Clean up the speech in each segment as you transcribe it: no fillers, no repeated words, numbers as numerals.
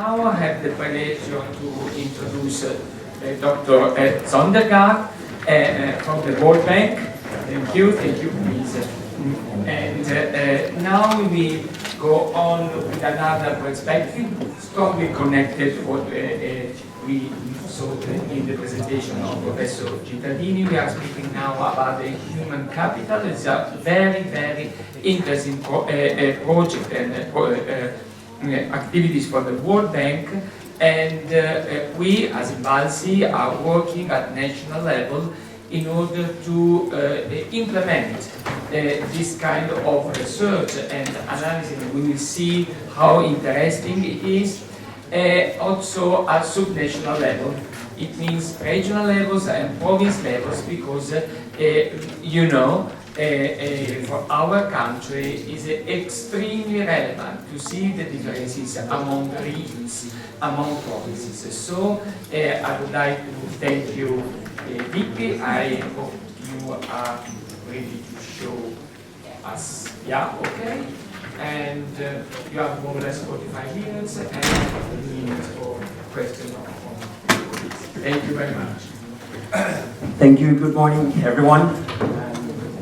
now I have the pleasure to introduce Dr. Sondergaard from the World Bank. Thank you, please. And now we will go on with another perspective, strongly connected to what we saw in the presentation of Professor Cittadini. We are speaking now about the human capital. It's a very, very interesting project and activities for the World Bank. And we, as INVALSI, are working at national level in order to implement this kind of research and analysis. We will see how interesting it is. Also at subnational level, it means regional levels and province levels, because you know, for our country is extremely relevant to see the differences among regions, among provinces. So I would like to thank you deeply. I hope you are ready to show us. Yeah, okay. And you have more or less 45 minutes and 15 minutes for questions. Thank you very much. Thank you. Good morning, everyone.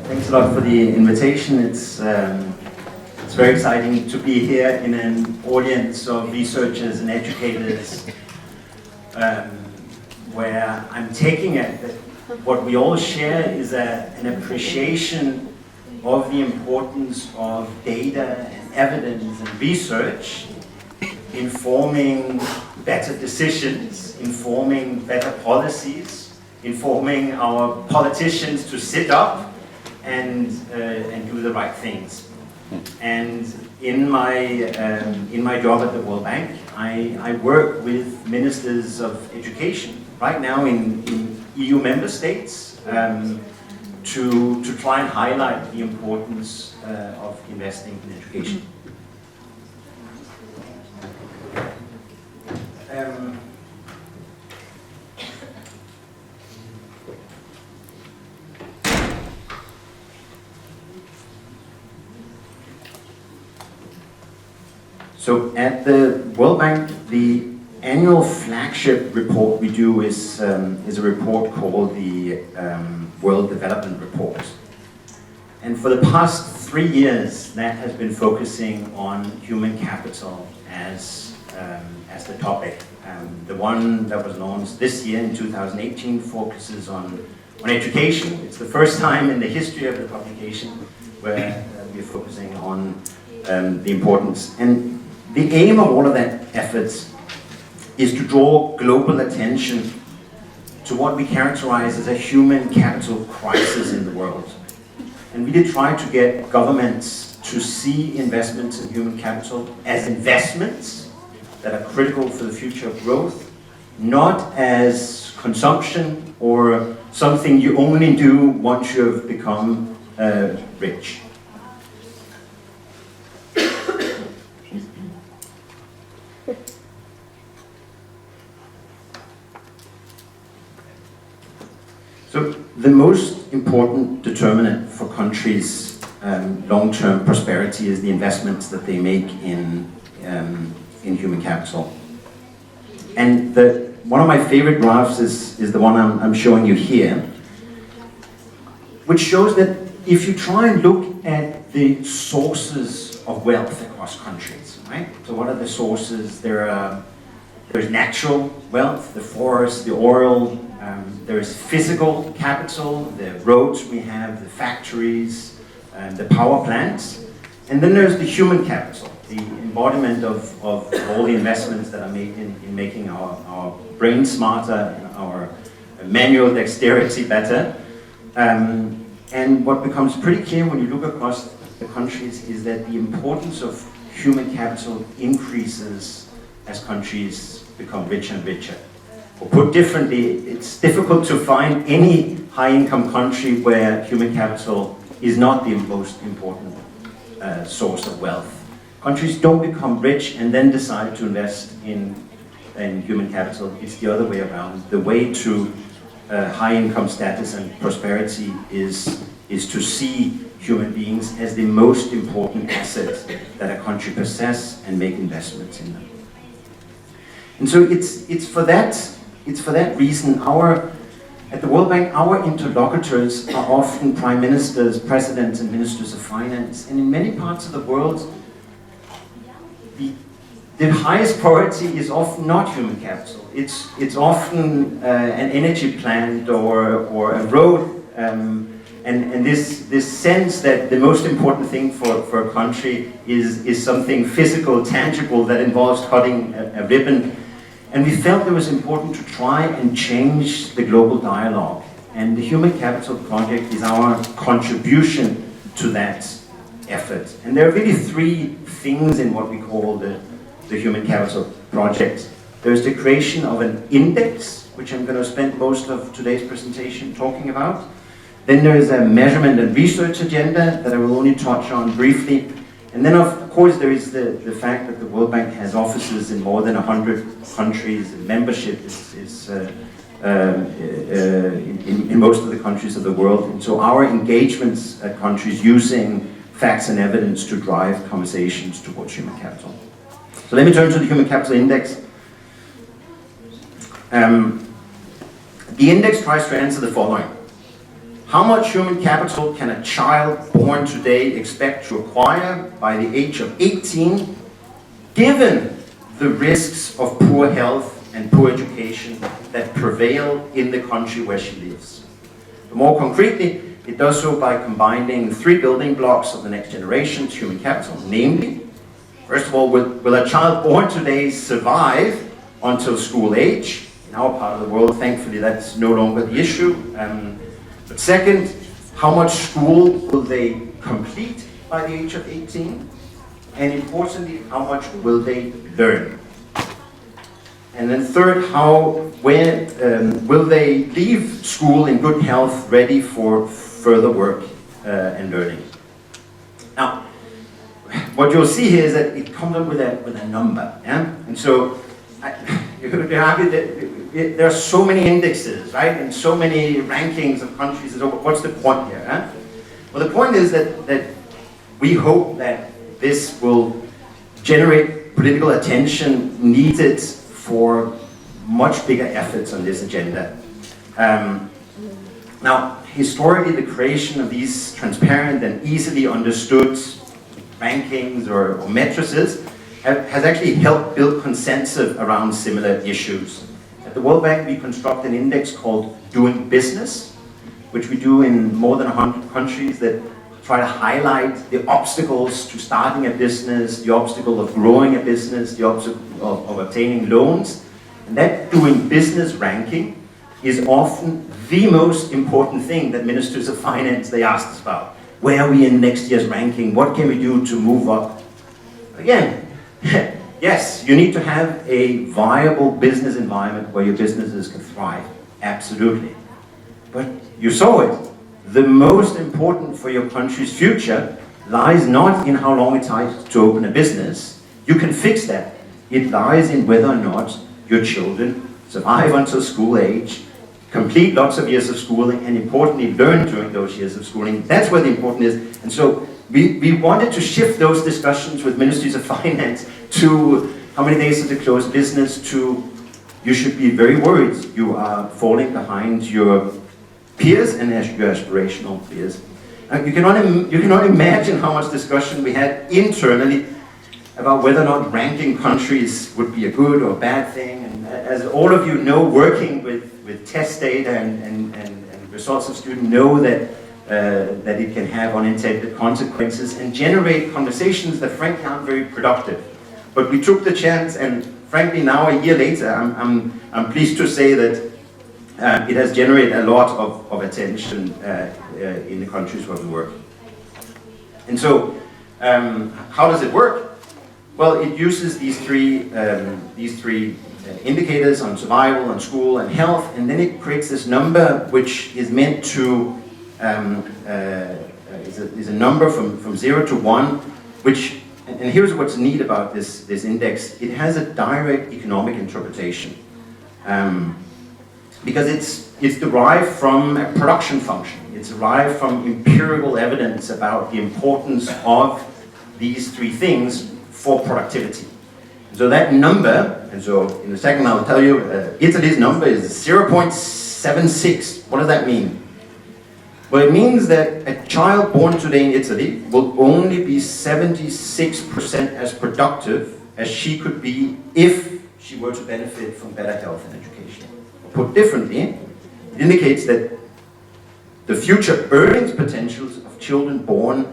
Thanks a lot for the invitation. It's very exciting to be here in an audience of researchers and educators, where I'm taking it that what we all share is an appreciation of the importance of data and evidence and research informing better decisions, informing better policies, informing our politicians to sit up and do the right things. And in my job at the World Bank, I work with ministers of education right now in EU member states to try and highlight the importance of investing in education. So at the World Bank, the annual flagship report we do is a report called the World Development Report. And for the past 3 years, that has been focusing on human capital as the topic. The one that was launched this year in 2018 focuses on education. It's the first time in the history of the publication where we're focusing on the importance. And the aim of all of that efforts is to draw global attention to what we characterize as a human capital crisis in the world. And we did try to get governments to see investments in human capital as investments that are critical for the future of growth, not as consumption or something you only do once you have become rich. So the most important determinant for countries' long-term prosperity is the investments that they make in human capital. And one of my favorite graphs is the one I'm showing you here, which shows that if you try and look at the sources of wealth across countries, right? So what are the sources? There's natural wealth, the forest, the oil. There is physical capital, the roads we have, the factories, the power plants. And then there's the human capital, the embodiment of all the investments that are made in making our brain smarter, our manual dexterity better. And what becomes pretty clear when you look across the countries is that the importance of human capital increases as countries become richer and richer. Or put differently, it's difficult to find any high-income country where human capital is not the most important source of wealth. Countries don't become rich and then decide to invest in human capital. It's the other way around. The way to high-income status and prosperity is to see human beings as the most important asset that a country possesses and make investments in them. And so it's for that reason at the World Bank, our interlocutors are often prime ministers, presidents, and ministers of finance. And in many parts of the world, the highest priority is often not human capital. It's often an energy plant or a road, and this sense that the most important thing for a country is something physical, tangible that involves cutting a ribbon. And we felt it was important to try and change the global dialogue. And the Human Capital Project is our contribution to that effort. And there are really three things in what we call the Human Capital Project. There's the creation of an index, which I'm going to spend most of today's presentation talking about. Then there is a measurement and research agenda that I will only touch on briefly. And then, of course, there is the fact that the World Bank has offices in more than 100 countries, and membership is in most of the countries of the world. And so our engagements at countries using facts and evidence to drive conversations towards human capital. So let me turn to the Human Capital Index. The index tries to answer the following. How much human capital can a child born today expect to acquire by the age of 18, given the risks of poor health and poor education that prevail in the country where she lives? More concretely, it does so by combining three building blocks of the next generation's human capital, namely, first of all, will a child born today survive until school age? In our part of the world, thankfully, that's no longer the issue. But second, how much school will they complete by the age of 18? And importantly, how much will they learn? And then third, when will they leave school in good health, ready for further work and learning? Now, what you'll see here is that it comes up with a number, yeah? And so you could argue that there are so many indexes, right, and so many rankings of countries. So what's the point here? Huh? Well, the point is that we hope that this will generate political attention needed for much bigger efforts on this agenda. Now, historically, the creation of these transparent and easily understood rankings or matrices has actually helped build consensus around similar issues. At the World Bank, we construct an index called Doing Business, which we do in more than 100 countries, that try to highlight the obstacles to starting a business, the obstacle of growing a business, the obstacle of obtaining loans. And that Doing Business ranking is often the most important thing that ministers of finance, they ask us about. Where are we in next year's ranking? What can we do to move up? Again, yes, you need to have a viable business environment where your businesses can thrive. Absolutely. But you saw it. The most important for your country's future lies not in how long it takes to open a business. You can fix that. It lies in whether or not your children survive until school age, complete lots of years of schooling, and importantly, learn during those years of schooling. That's where the important is. And so we wanted to shift those discussions with ministries of finance to how many days to close business, to you should be very worried. You are falling behind your peers and your aspirational peers. You cannot imagine how much discussion we had internally about whether or not ranking countries would be a good or bad thing. And as all of you know, working with test data and results of students know that it can have unintended consequences and generate conversations that frankly aren't very productive. But we took the chance, and frankly now, a year later, I'm pleased to say that it has generated a lot of attention in the countries where we work. And so, how does it work? Well, it uses these three indicators on survival, on school, and health, and then it creates this number which is meant to is a number from 0 to 1, which, and here's what's neat about this index. It has a direct economic interpretation. Because it's derived from a production function. It's derived from empirical evidence about the importance of these three things for productivity. So that number, and so in a second I'll tell you, Italy's number is 0.76. What does that mean? Well, it means that a child born today in Italy will only be 76% as productive as she could be if she were to benefit from better health and education. Put differently, it indicates that the future earnings potentials of children born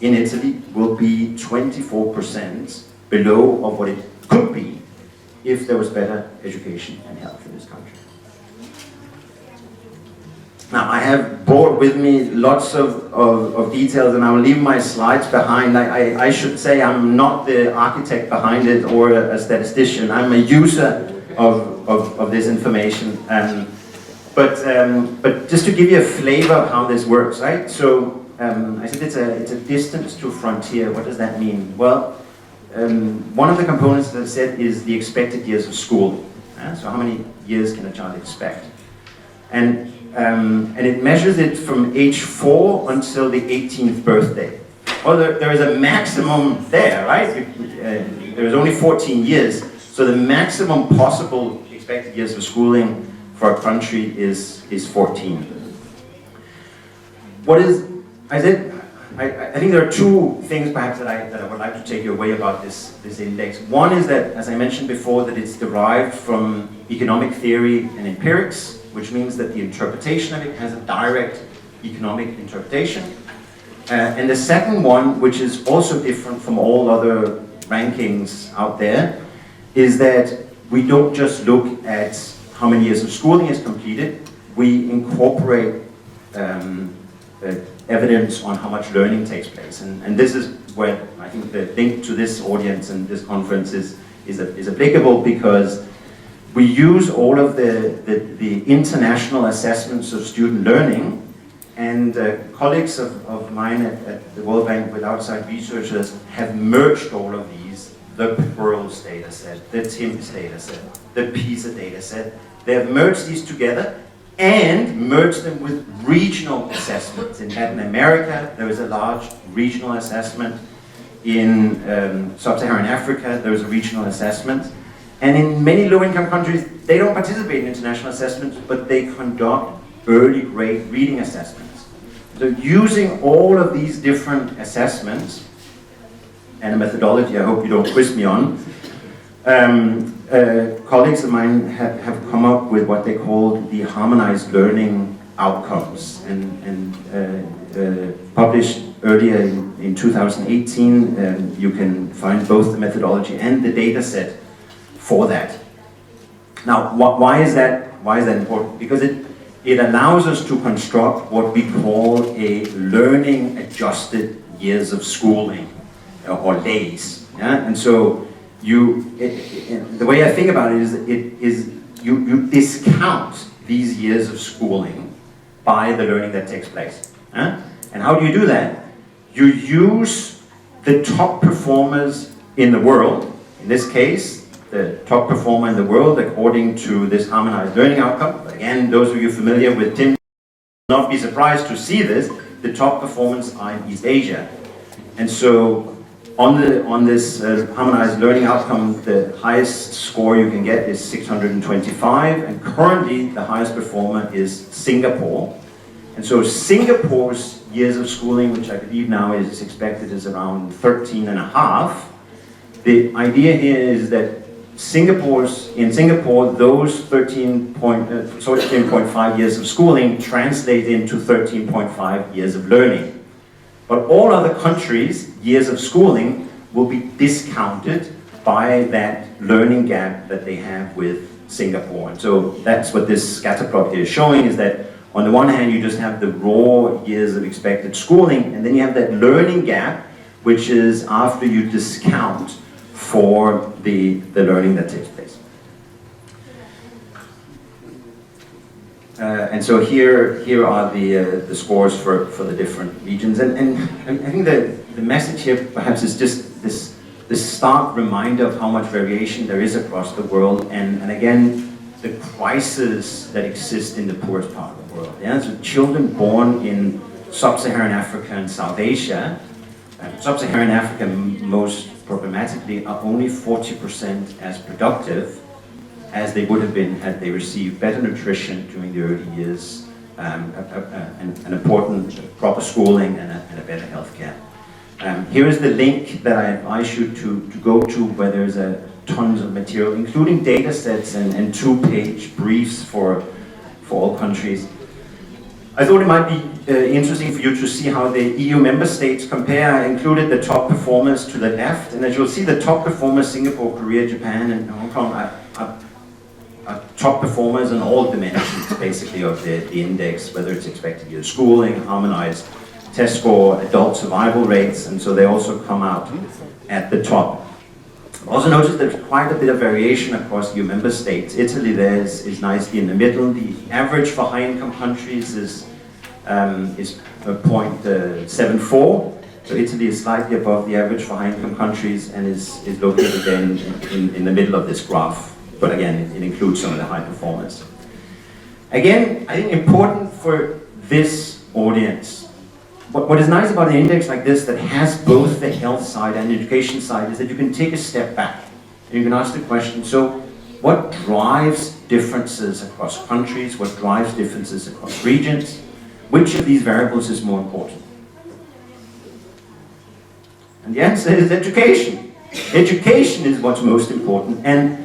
in Italy will be 24% below of what it could be if there was better education and health in this country. Now, I have brought with me lots of details, and I will leave my slides behind. I should say I'm not the architect behind it or a statistician. I'm a user of this information. But just to give you a flavor of how this works, right? So I said it's a distance to frontier. What does that mean? Well, one of the components, as I said, is the expected years of school. So how many years can a child expect? And it measures it from age 4 until the 18th birthday. Well, there is a maximum there, right? There is only 14 years, so the maximum possible expected years of schooling for a country is 14. What is, I think there are two things perhaps that I would like to take you away about this index. One is that, as I mentioned before, that it's derived from economic theory and empirics, which means that the interpretation of it has a direct economic interpretation. And the second one, which is also different from all other rankings out there, is that we don't just look at how many years of schooling is completed, we incorporate evidence on how much learning takes place. And this is where I think the link to this audience and this conference is applicable, because we use all of the international assessments of student learning, and colleagues of mine at the World Bank with outside researchers have merged all of these, the PEARLS data set, the TIMSS data set, the PISA data set. They have merged these together and merged them with regional assessments. In Latin America, there is a large regional assessment. In Sub-Saharan Africa, there is a regional assessment. And in many low-income countries, they don't participate in international assessments, but they conduct early grade reading assessments. So using all of these different assessments, and a methodology I hope you don't quiz me on, colleagues of mine have come up with what they call the harmonized learning outcomes, and published earlier in 2018. You can find both the methodology and the data set for that. Now, why is that important? Because it allows us to construct what we call a learning adjusted years of schooling, or days. Yeah? And so the way I think about it is you discount these years of schooling by the learning that takes place. Yeah? And how do you do that? You use the top performers in the world, in this case, the top performer in the world according to this harmonized learning outcome. But again, those of you familiar with TIMSS will not be surprised to see this. The top performers are in East Asia. And so on this harmonized learning outcome, the highest score you can get is 625, and currently the highest performer is Singapore. And so Singapore's years of schooling, which I believe now is expected is around 13 and a half. The idea here is that in Singapore, those 13.5 years of schooling translate into 13.5 years of learning. But all other countries' years of schooling will be discounted by that learning gap that they have with Singapore. And so that's what this scatter plot here is showing, is that on the one hand, you just have the raw years of expected schooling, and then you have that learning gap, which is after you discount for the learning that takes place. And so here are the scores for the different regions. And I think the message here perhaps is just this stark reminder of how much variation there is across the world, and again, the crisis that exists in the poorest part of the world. Yeah? So children born in Sub-Saharan Africa and South Asia, Sub-Saharan Africa most problematically, are only 40% as productive as they would have been had they received better nutrition during the early years, an important proper schooling, and a better healthcare. Here is the link that I advise you to go to, where there's tons of material, including data sets and two-page briefs for all countries. I thought it might be interesting for you to see how the EU member states compare. I included the top performers to the left, and as you'll see, the top performers, Singapore, Korea, Japan, and Hong Kong, are top performers in all dimensions, basically, of the index, whether it's expected year schooling, harmonized test score, adult survival rates, and so they also come out at the top. Also notice there's quite a bit of variation across EU member states. Italy there is nicely in the middle. The average for high-income countries is 0.74. So Italy is slightly above the average for high-income countries and is located then in the middle of this graph. But again, it includes some of the high performers. Again, I think important for this audience, what is nice about an index like this that has both the health side and the education side is that you can take a step back and you can ask the question, so what drives differences across countries? What drives differences across regions? Which of these variables is more important? And the answer is education. Education is what's most important, and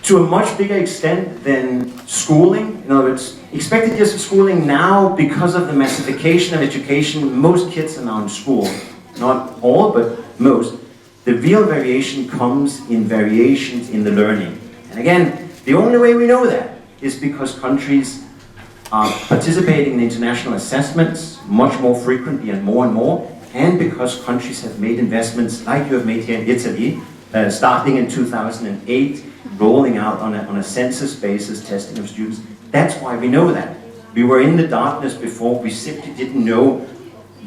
to a much bigger extent than schooling. In other words, expected years of schooling now, because of the massification of education, most kids are now in school. Not all, but most. The real variation comes in variations in the learning. And again, the only way we know that is because countries are participating in international assessments much more frequently and more, and because countries have made investments like you have made here in Italy, starting in 2008, rolling out on a census basis testing of students. That's why we know that. We were in the darkness before. We simply didn't know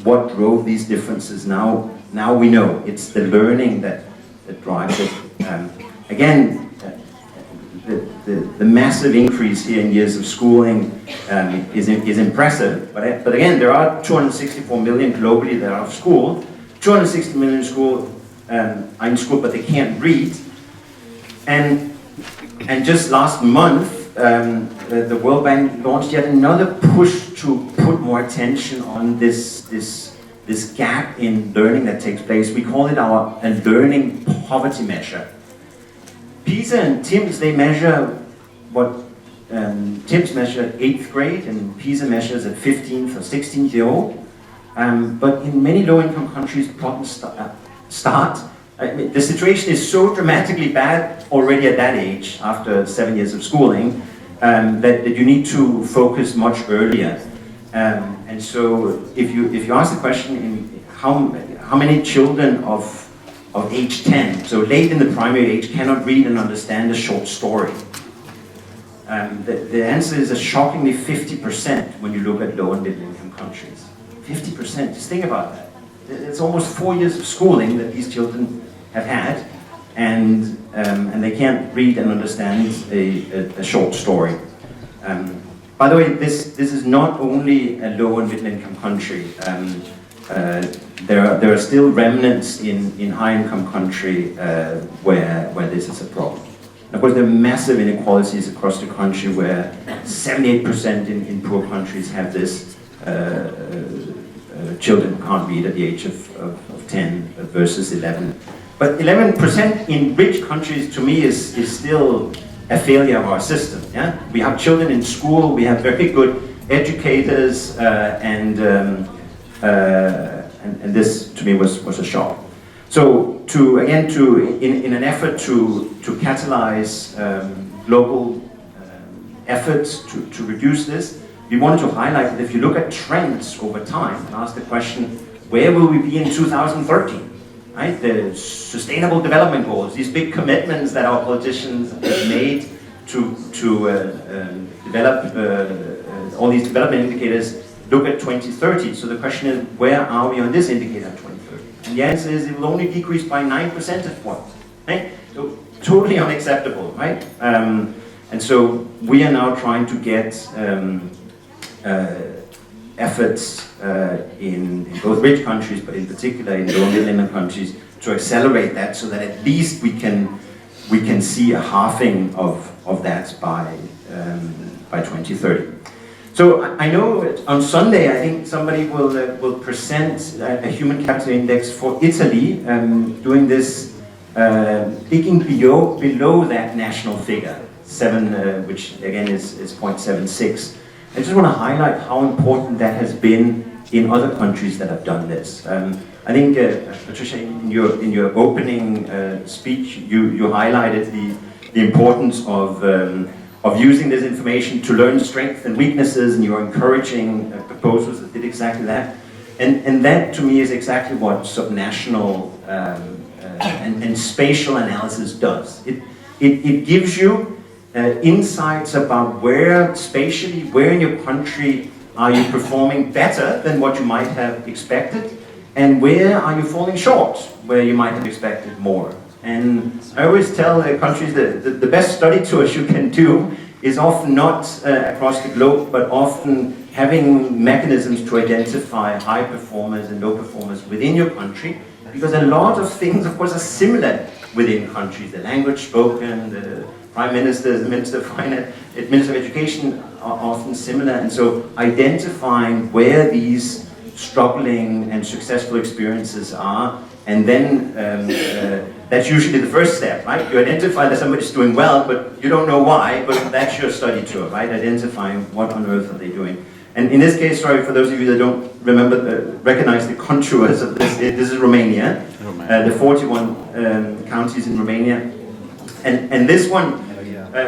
what drove these differences. Now we know. It's the learning that drives it. Again, the massive increase here in years of schooling is impressive. But again, there are 264 million globally that are out of school. 260 million in school are in school, but they can't read. And just last month, the World Bank launched yet another push to put more attention on this gap in learning that takes place. We call it a learning poverty measure. PISA and TIMSS, they measure what TIMSS measure at 8th grade and PISA measures at 15th or 16th year old. But in many low-income countries, problems start. I mean, the situation is so dramatically bad already at that age, after 7 years of schooling, that you need to focus much earlier. And so, if you ask the question, how many children of age 10, so late in the primary age, cannot read and understand a short story? The answer is a shockingly 50% when you look at low and middle income countries. 50%, just think about that. It's almost 4 years of schooling that these children have had, and they can't read and understand a short story. By the way, this is not only a low and middle income country. There are still remnants in high income country where this is a problem. And of course, there are massive inequalities across the country where 78% in poor countries have this. Children who can't read at the age of 10 versus 11. But 11% in rich countries, to me, is still a failure of our system. Yeah? We have children in school, we have very good educators, and this, to me, was a shock. So, in an effort to catalyze global efforts to reduce this, we wanted to highlight that if you look at trends over time and ask the question, where will we be in 2030? Right? The Sustainable Development Goals, these big commitments that our politicians have made to develop all these development indicators look at 2030. So the question is, where are we on this indicator at 2030? And the answer is it will only decrease by 9 percentage points. Right? So totally unacceptable, right? And so we are now trying to get efforts in both rich countries, but in particular in low and middle income countries, to accelerate that so that at least we can see a halving of that by 2030. So I know on Sunday, I think somebody will present a human capital index for Italy, doing this, digging below that national figure, 7, which again is 0.76. I just want to highlight how important that has been in other countries that have done this. I think, Patricia, in your opening speech, you highlighted the importance of using this information to learn strengths and weaknesses, and you're encouraging proposals that did exactly that. And that, to me, is exactly what subnational and spatial analysis does. It gives you insights about where spatially, where in your country are you performing better than what you might have expected, and where are you falling short, where you might have expected more. And I always tell countries that the best study tours you can do is often not across the globe, but often having mechanisms to identify high performers and low performers within your country, because a lot of things, of course, are similar within countries. The language spoken, the prime ministers, the minister of finance, the minister of education are often similar, and so identifying where these struggling and successful experiences are, and then that's usually the first step, right? You identify that somebody's doing well, but you don't know why, but that's your study tour, right? Identifying what on earth are they doing. And in this case, sorry, for those of you that don't recognize the contours of this, this is Romania, the 41 counties in Romania. And this one,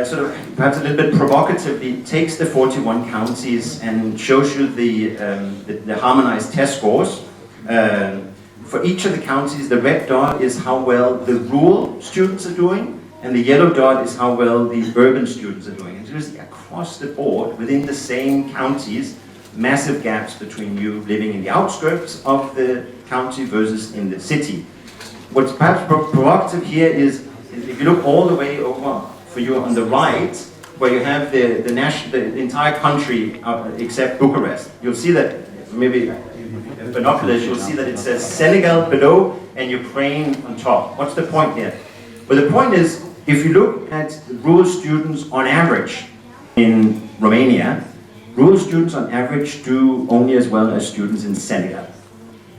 sort of perhaps a little bit provocatively, takes the 41 counties and shows you the harmonized test scores. For each of the counties, the red dot is how well the rural students are doing, and the yellow dot is how well the urban students are doing. And just across the board, within the same counties, massive gaps between you living in the outskirts of the county versus in the city. What's perhaps provocative here is if you look all the way over for you on the right, where you have the entire country except Bucharest, you'll see that maybe binoculars, you'll see that it says Senegal below and Ukraine on top. What's the point here? Well, the point is, if you look at rural students on average in Romania, rural students on average do only as well as students in Senegal.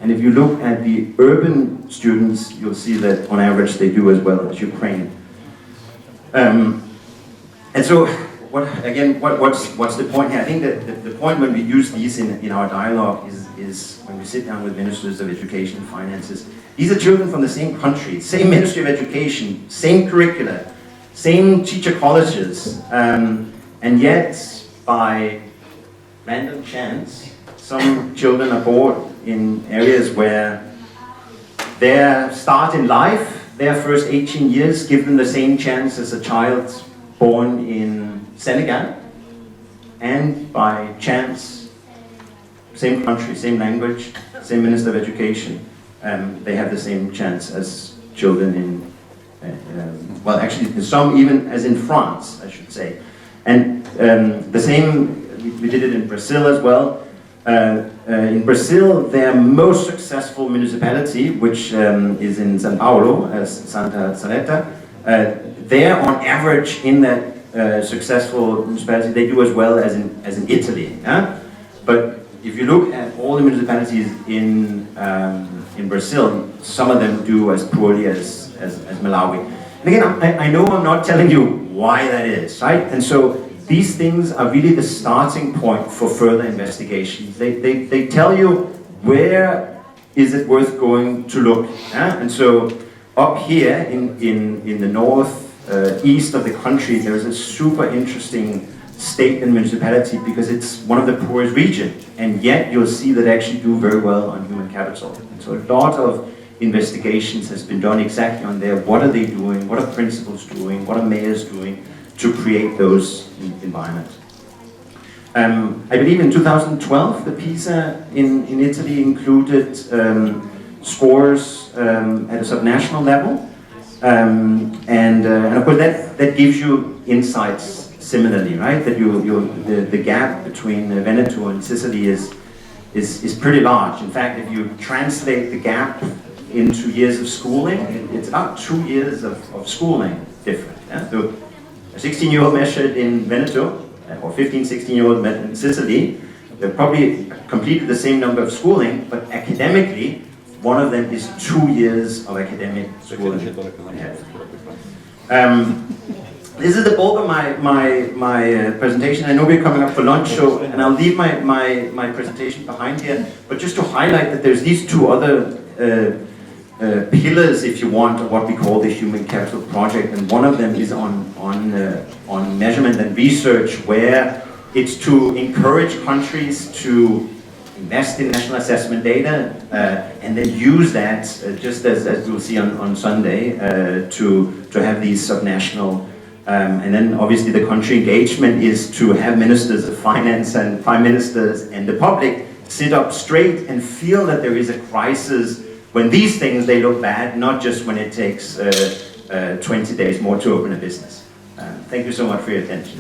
And if you look at the urban students, you'll see that on average they do as well as Ukraine. And so, what's the point here? I think that the point when we use these in our dialogue is when we sit down with ministers of education and finances. These are children from the same country, same Ministry of Education, same curricula, same teacher colleges, and yet by random chance, some children are born in areas where their start in life, their first 18 years, give them the same chance as a child born in Senegal, and by chance, same country, same language, same Minister of Education, they have the same chance as children in, well, actually, some even as in France, I should say. And the same, we did it in Brazil as well. In Brazil, their most successful municipality, which is in São Paulo, as Santa Saleta, there on average in that successful municipality, they do as well as in Italy. Yeah? But if you look at all the municipalities in Brazil, some of them do as poorly as Malawi. And again, I know I'm not telling you why that is, right? And so these things are really the starting point for further investigations. They tell you where is it worth going to look. Yeah? And so up here in the north east of the country, there is a super interesting state and municipality because it's one of the poorest regions, and yet you'll see that they actually do very well on human capital. And so a lot of investigations has been done exactly on there. What are they doing? What are principals doing? What are mayors doing to create those environments? I believe in 2012, the PISA in Italy included scores at a subnational level. And of course that gives you insights similarly, right? That the gap between Veneto and Sicily is pretty large. In fact, if you translate the gap into years of schooling, it's about 2 years of schooling different. Yeah? So a 16-year-old measured in Veneto, or 15, 16-year-old in Sicily, they've probably completed the same number of schooling, but academically, one of them is 2 years of academic schooling. This is the bulk of my presentation. I know we're coming up for lunch, so, and I'll leave my presentation behind here, but just to highlight that there's these two other pillars, if you want, of what we call the Human Capital Project, and one of them is on measurement and research, where it's to encourage countries to invest in national assessment data and then use that, just as we'll see on Sunday, to have these subnational. And then obviously the country engagement is to have ministers of finance and prime ministers and the public sit up straight and feel that there is a crisis when these things, they look bad, not just when it takes 20 days more to open a business. Thank you so much for your attention.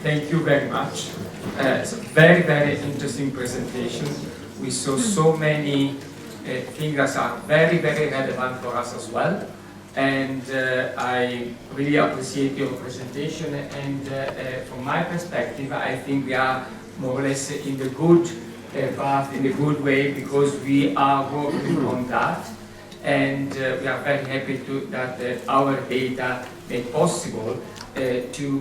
Thank you very much. It's a very, very interesting presentation. We saw so many things that are very, very relevant for us as well. And I really appreciate your presentation. And from my perspective, I think we are more or less in the good path, in a good way, because we are working on that. And we are very happy that our data made possible to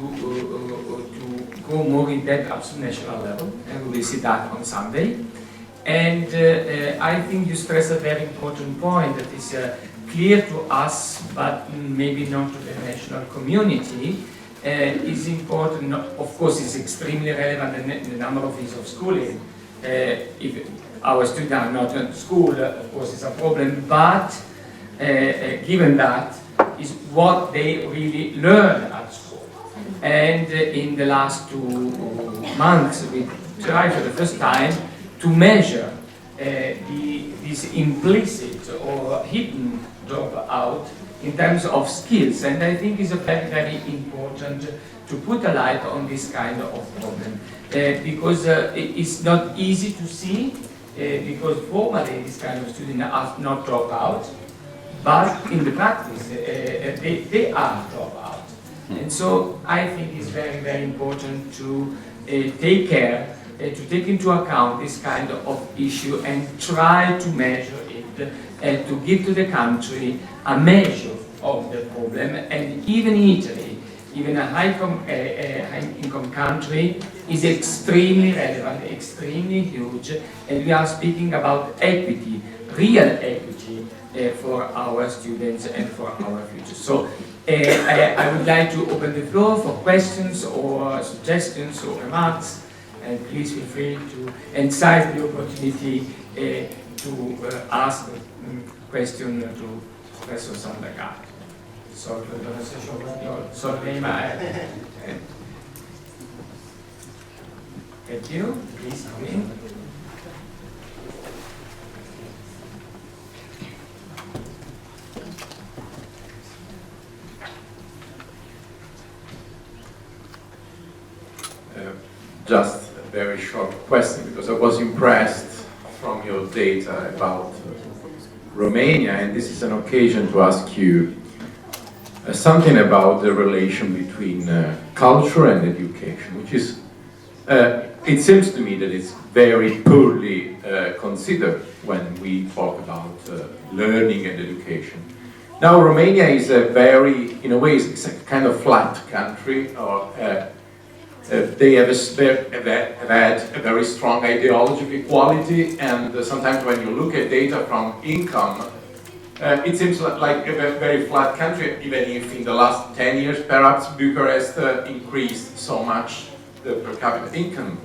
go more in depth at the national level, and we will see that on Sunday. And I think you stress a very important point that is clear to us, but maybe not to the national community. Is important. Of course, it's extremely relevant in the number of years of schooling. If our students are not in school, of course, it's a problem. But given that, is what they really learn at school. And in the last 2 months, we tried for the first time to measure this implicit or hidden dropout in terms of skills. And I think it's very, very important to put a light on this kind of problem. Because it's not easy to see, because formally this kind of students are not dropout, but in the practice they are dropout. And so I think it's very, very important to take care, to take into account this kind of issue and try to measure it and to give to the country a measure of the problem. And even Italy, even a high-income country, is extremely relevant, extremely huge, and we are speaking about equity, real equity for our students and for our future. So I would like to open the floor for questions or suggestions or remarks, and please feel free to seize the opportunity to ask the question to Professor Sondergaard. So, the pronunciation of your surname. Thank you. Please come in. Just a very short question, because I was impressed from your data about Romania, and this is an occasion to ask you something about the relation between culture and education, which is, it seems to me that it's very poorly considered when we talk about learning and education. Now, Romania is a very, in a way, it's a kind of flat country, or they have had a very strong ideology of equality, and sometimes when you look at data from income, it seems like a very flat country, even if in the last 10 years perhaps Bucharest increased so much the per capita income.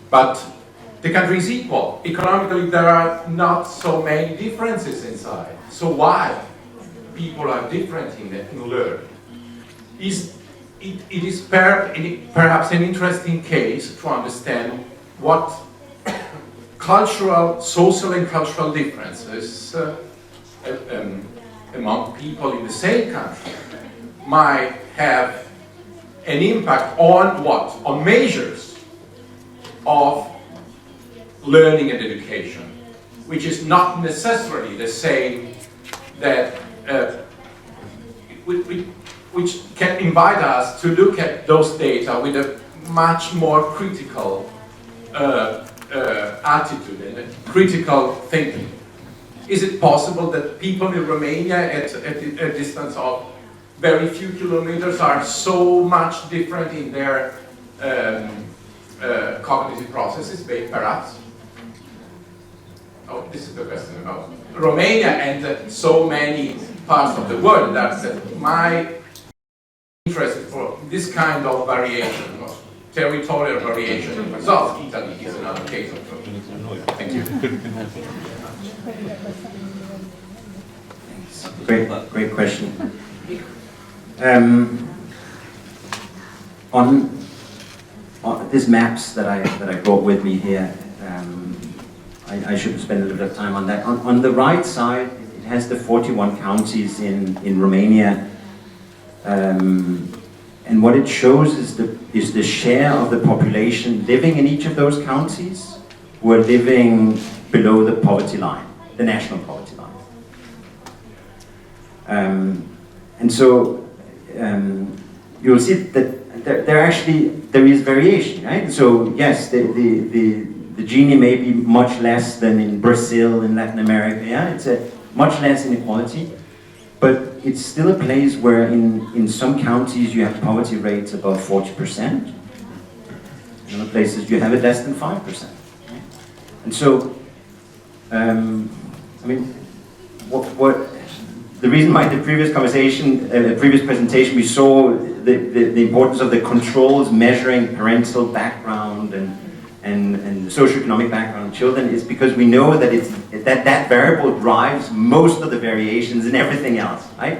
But the country is equal. Economically, there are not so many differences inside. So why people are different in learning? It is perhaps an interesting case to understand what cultural, social and cultural differences among people in the same country might have an impact on what? On measures of learning and education, which is not necessarily the same that which can invite us to look at those data with a much more critical attitude and critical thinking. Is it possible that people in Romania at a distance of very few kilometers are so much different in their cognitive processes, perhaps? Oh, this is the question about Romania and so many parts of the world. That's my interest for this kind of variation, of territorial variation in results. Italy is another case of Thank you. Great question. On these maps that I brought with me here, I should spend a little bit of time on that. On the right side, it has the 41 counties in Romania, and what it shows is the share of the population living in each of those counties who are living below the poverty line, the national poverty line. And so you'll see that there is variation, right? So yes, the Gini may be much less than in Brazil, in Latin America, yeah? It's a much less inequality, but it's still a place where in some counties you have poverty rates above 40%. In other places you have it less than 5%. And so, I mean, what the reason why the previous conversation, the previous presentation, we saw the importance of the controls measuring parental background and socioeconomic background of children is because we know that that variable drives most of the variations in everything else, right?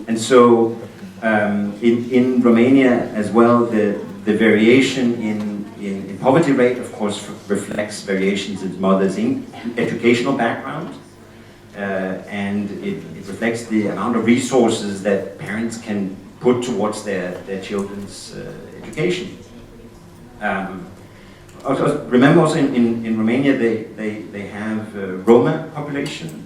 And so in Romania as well, the variation in poverty rate, of course, reflects variations in mothers' educational background, and it reflects the amount of resources that parents can put towards their children's education. Remember also in Romania they have a Roma population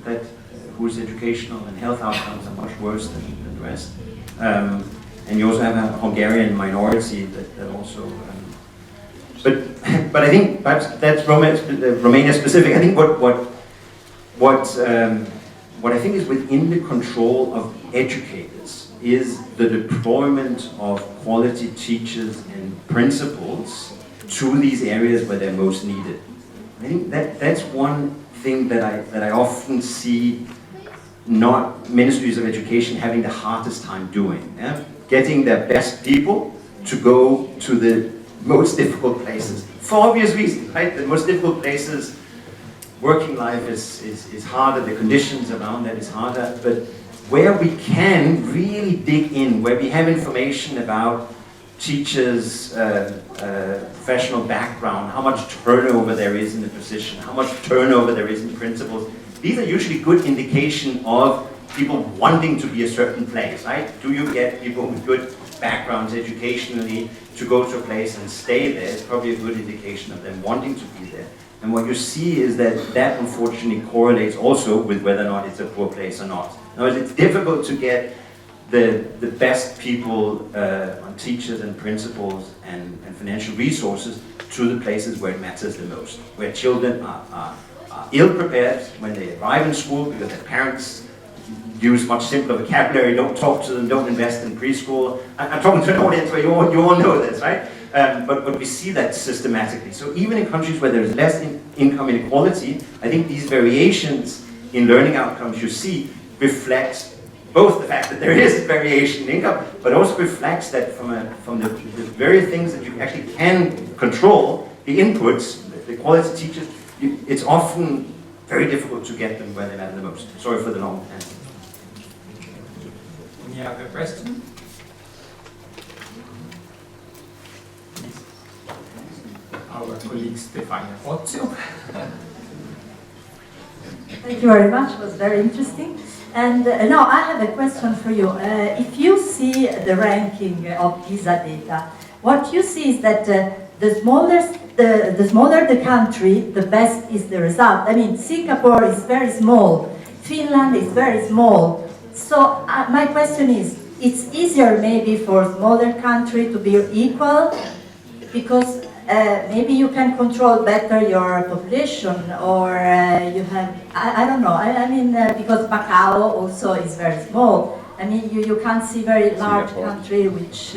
whose educational and health outcomes are much worse than the rest. And you also have a Hungarian minority that also. But I think perhaps that's Romania specific. I think what I think is within the control of educators is the deployment of quality teachers and principals to these areas where they're most needed. I think that's one thing that I often see not ministries of education having the hardest time doing. Yeah? Getting their best people to go to the most difficult places. For obvious reasons, right? The most difficult places, working life is harder, the conditions around that is harder, but where we can really dig in, where we have information about teachers' professional background, how much turnover there is in the position, how much turnover there is in principals. These are usually good indication of people wanting to be a certain place, right? Do you get people with good backgrounds educationally to go to a place and stay there? It's probably a good indication of them wanting to be there. And what you see is that unfortunately correlates also with whether or not it's a poor place or not. In other words, it's difficult to get the best people on teachers and principals and financial resources to the places where it matters the most, where children are ill-prepared when they arrive in school because their parents use much simpler vocabulary, don't talk to them, don't invest in preschool. I'm talking to an audience where you all know this, right? But we see that systematically. So even in countries where there's less income inequality, I think these variations in learning outcomes you see reflect both the fact that there is variation in income, but also reflects that from the very things that you actually can control, the inputs, the quality teachers, it's often very difficult to get them where they matter the most. Sorry for the long answer. Any other question? Our colleague Stefania Pozzo. Thank you very much. It was very interesting. And now I have a question for you. If you see the ranking of PISA data, what you see is that the smaller the country, the best is the result. I mean, Singapore is very small, Finland is very small. So my question is, it's easier maybe for a smaller country to be equal because maybe you can control better your population, or you have, I don't know, I mean, because Macau also is very small. I mean, you can't see very large country which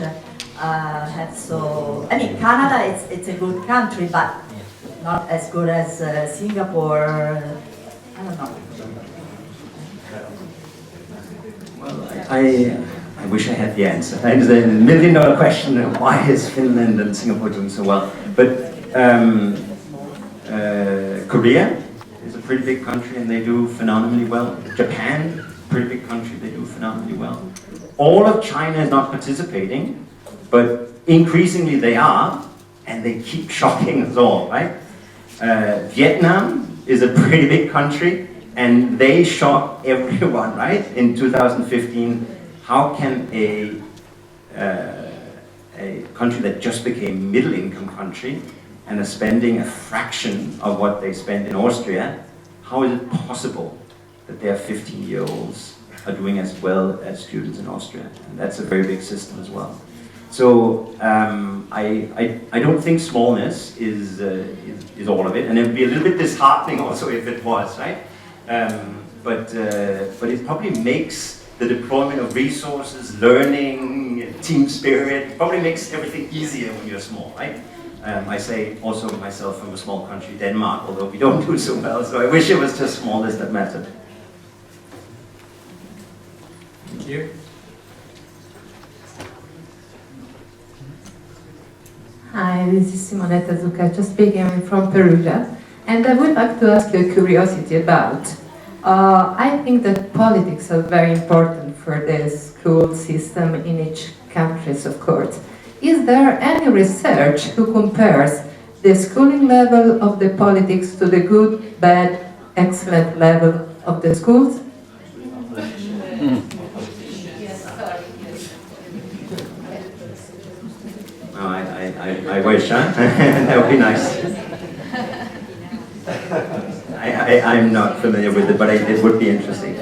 have so, I mean, Canada, it's a good country, but not as good as Singapore, I don't know. Well, I wish I had the answer. It's a million-dollar question, why is Finland and Singapore doing so well? But Korea is a pretty big country and they do phenomenally well. Japan, pretty big country, they do phenomenally well. All of China is not participating, but increasingly they are, and they keep shocking us all, right? Vietnam is a pretty big country, and they shock everyone, right? In 2015, how can a country that just became middle-income country and is spending a fraction of what they spend in Austria, how is it possible that their 15-year-olds are doing as well as students in Austria? And that's a very big system as well. So I don't think smallness is all of it, and it would be a little bit disheartening also if it was, right? But it probably makes the deployment of resources, learning, team spirit, probably makes everything easier when you're small, right? I say also myself from a small country, Denmark, although we don't do so well, so I wish it was just smallness that mattered. Thank you. Hi, this is Simonetta Zuccaccio speaking from Perugia, and I would like to ask you a curiosity about. I think that politics are very important for the school system in each country, of course. Is there any research who compares the schooling level of the politics to the good, bad, excellent level of the schools? No, I wish, huh? That would be nice. I'm not familiar with it, but it would be interesting.